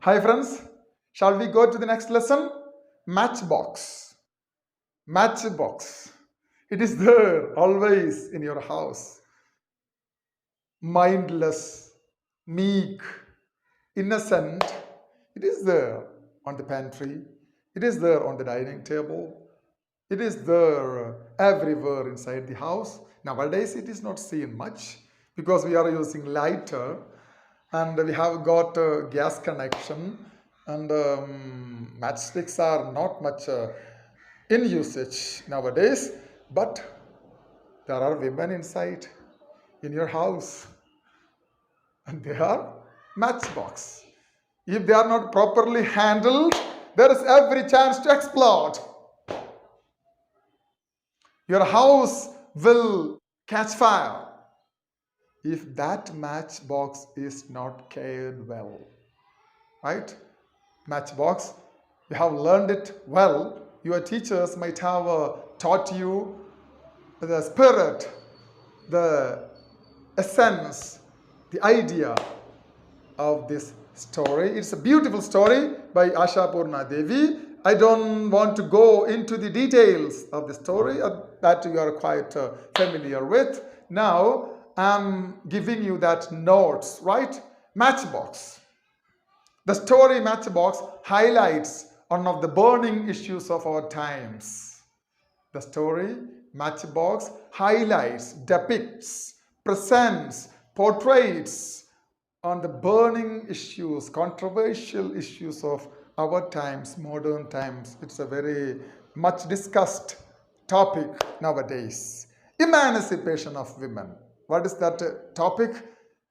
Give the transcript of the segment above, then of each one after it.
Hi friends, shall we go to the next lesson? Matchbox. Matchbox. It is there always in your house. Mindless, meek, innocent. It is there on the pantry. It is there on the dining table. It is there everywhere inside the house. Nowadays it is not seen much because we are using lighter and we have got a gas connection and matchsticks are not much in usage nowadays, but there are women inside in your house and they are matchbox. If they are not properly handled, there is every chance to explode. Your house will catch fire if that matchbox is not cared well. Right? Matchbox, you have learned it well. Your teachers might have taught you the spirit, the essence, the idea of this story. It's a beautiful story by Asha Purna Devi. I don't want to go into the details of the story that you are quite familiar with. Now I'm giving you that notes, right? Matchbox. The story Matchbox highlights one of the burning issues of our times. The story Matchbox highlights, depicts, presents, portrays on the burning issues, controversial issues of our times, modern times. It's a very much discussed topic nowadays. Emancipation of women. What is that topic?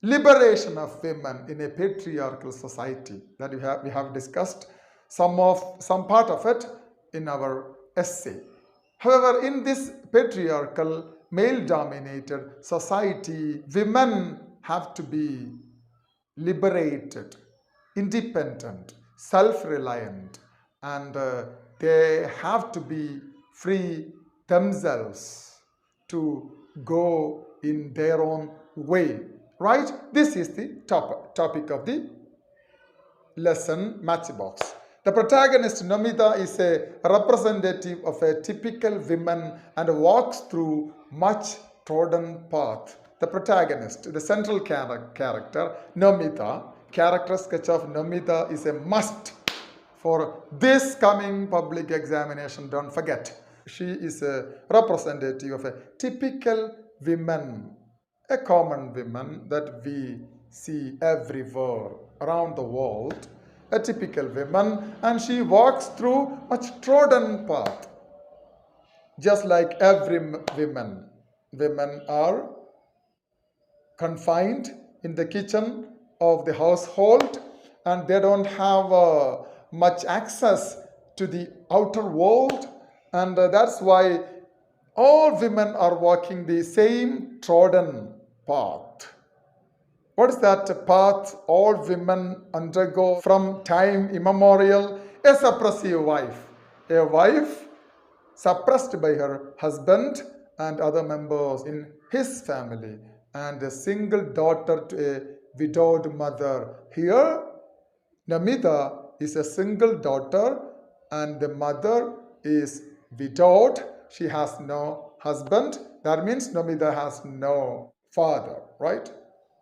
Liberation of women in a patriarchal society. That we have discussed some part of it in our essay. However, in this patriarchal, male-dominated society, women have to be liberated, independent, self-reliant, and they have to be free themselves to go in their own way. Right? This is the topic of the lesson, Matchbox. The protagonist Namita is a representative of a typical woman and walks through much trodden path. The protagonist, the central character, Namita, character sketch of Namita is a must for this coming public examination. Don't forget. She is a representative of a typical woman, a common woman that we see everywhere around the world, a typical woman, and she walks through much trodden path. Just like every women are confined in the kitchen of the household and they don't have much access to the outer world, and that's why all women are walking the same trodden path. What is that path all women undergo from time immemorial? A suppressive wife. A wife suppressed by her husband and other members in his family, and a single daughter to a widowed mother. Here, Namita is a single daughter and the mother is widowed. She has no husband. That means Namita has no father, right?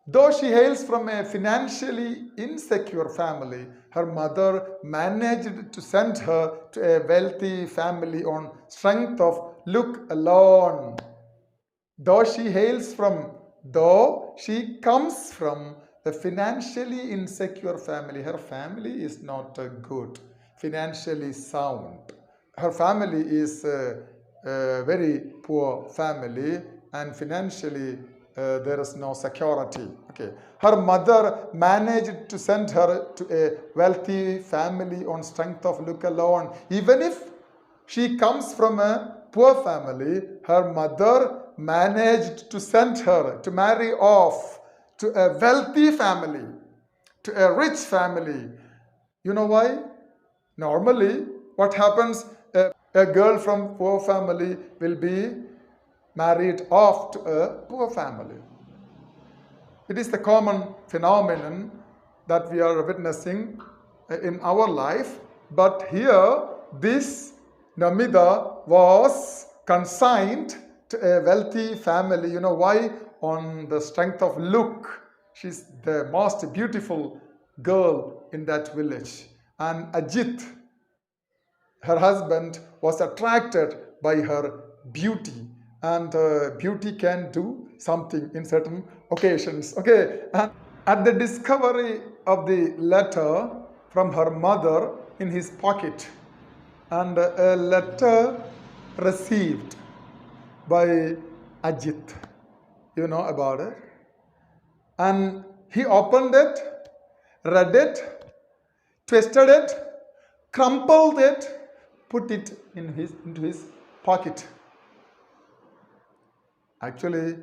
Though she hails from a financially insecure family, her mother managed to send her to a wealthy family on strength of look alone. Though she comes from a financially insecure family, her family is not good, financially sound. Her family is a very poor family and financially there is no security. Okay. Her mother managed to send her to a wealthy family on strength of look alone. Even if she comes from a poor family, her mother managed to send her to marry off to a wealthy family, to a rich family. You know why? Normally, what happens? A girl from poor family will be married off to a poor family. It is the common phenomenon that we are witnessing in our life. But here, this Namida was consigned to a wealthy family. You know why? On the strength of look. She's the most beautiful girl in that village. And Ajit, her husband, was attracted by her beauty. And beauty can do something in certain occasions. Okay, and at the discovery of the letter from her mother in his pocket, and a letter received by Ajit, you know about it, and he opened it, read it, twisted it, crumpled it, put it into his pocket. Actually,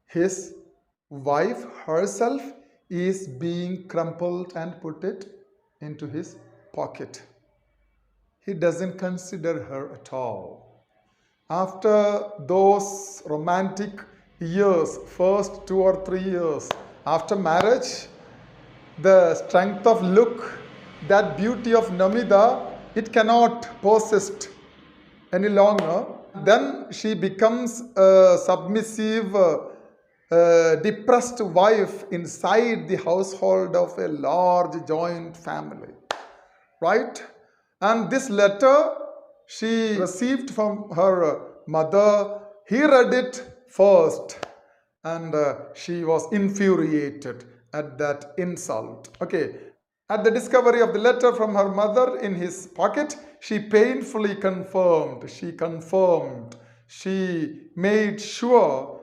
his wife herself is being crumpled and put it into his pocket. He doesn't consider her at all. After those romantic years, first 2 or 3 years after marriage, the strength of look, that beauty of Namida, it cannot persist any longer. Then she becomes a submissive, depressed wife inside the household of a large joint family. Right? And this letter she received from her mother. He read it first, and she was infuriated at that insult. Okay. At the discovery of the letter from her mother in his pocket, she painfully confirmed. She made sure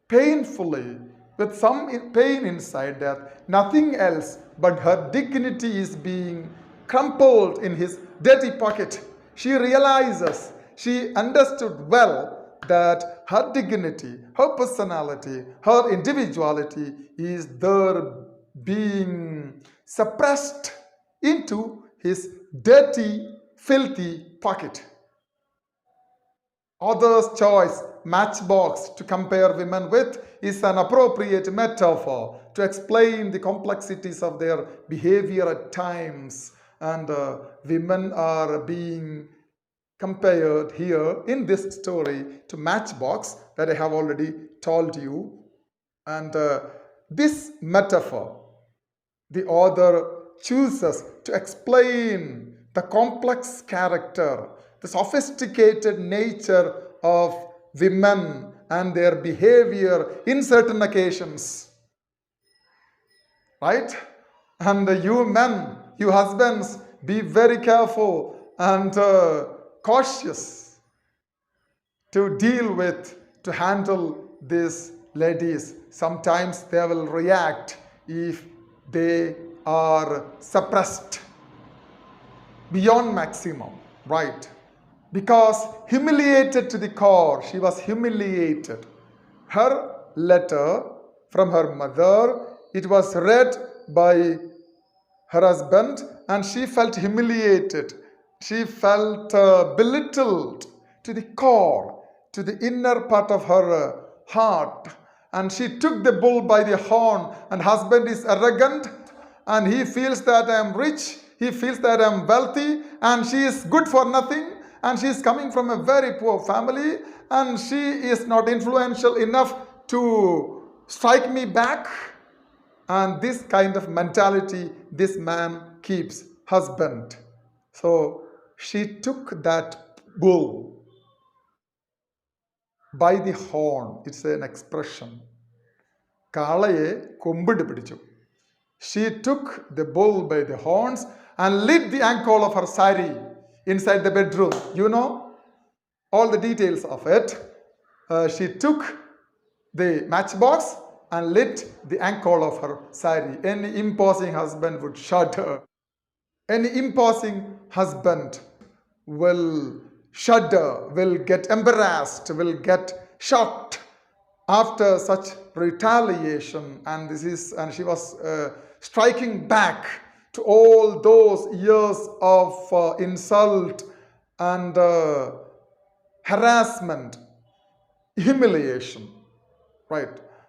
painfully, with some pain inside, that nothing else but her dignity is being crumpled in his dirty pocket. She realizes, she understood well that her dignity, her personality, her individuality is there being suppressed into his dirty, filthy pocket. Author's choice, Matchbox, to compare women with, is an appropriate metaphor to explain the complexities of their behavior at times. And women are being compared here in this story to Matchbox that I have already told you. And this metaphor, the author chooses to explain the complex character, the sophisticated nature of women and their behavior in certain occasions. Right? And you men, you husbands, be very careful and cautious to deal with, to handle these ladies. Sometimes they will react if they are suppressed beyond maximum, right? Because humiliated to the core, she was humiliated. Her letter from her mother, it was read by her husband, and she felt humiliated. She felt belittled to the core, to the inner part of her heart. And she took the bull by the horn, and husband is arrogant, and he feels that I am rich, he feels that I am wealthy, and she is good for nothing, and she is coming from a very poor family, and she is not influential enough to strike me back. And this kind of mentality this man keeps, husband. So she took that bull by the horn. It's an expression. Kalaye kombidu pidichu. She took the bull by the horns and lit the ankle of her sari inside the bedroom. You know all the details of it. She took the matchbox and lit the ankle of her sari. Any imposing husband would shudder. Any imposing husband will shudder, will get embarrassed, will get shocked after such retaliation. And she was striking back to all those years of insult and harassment, humiliation, right?